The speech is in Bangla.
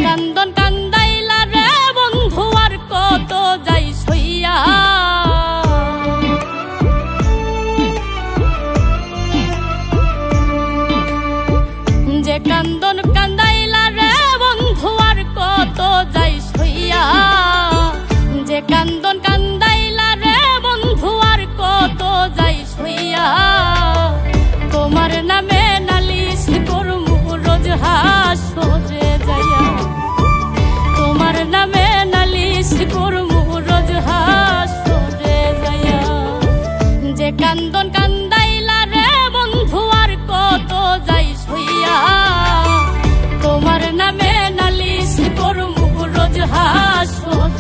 কান্দন কান্দাইলা রে বন্ধু আর কত যাই সইয়া, যে কান্দন কান্দাইলা রে বন্ধু আর কত যাই সইয়া, যে কান্দন কান্দাইলা রে বন্ধু আর কত যাই সইয়া। তোমার নামে নালিশ করমু রোজ হাসরে যাইয়া, তোমার নামে নালিশ করমু রোজ হাসরে যাইয়া। যে কান্দন কান্দাইলা রে বন্ধু আর কত যাই সইয়া, তোমার নামে নালিশ করমু রোজ হাসরে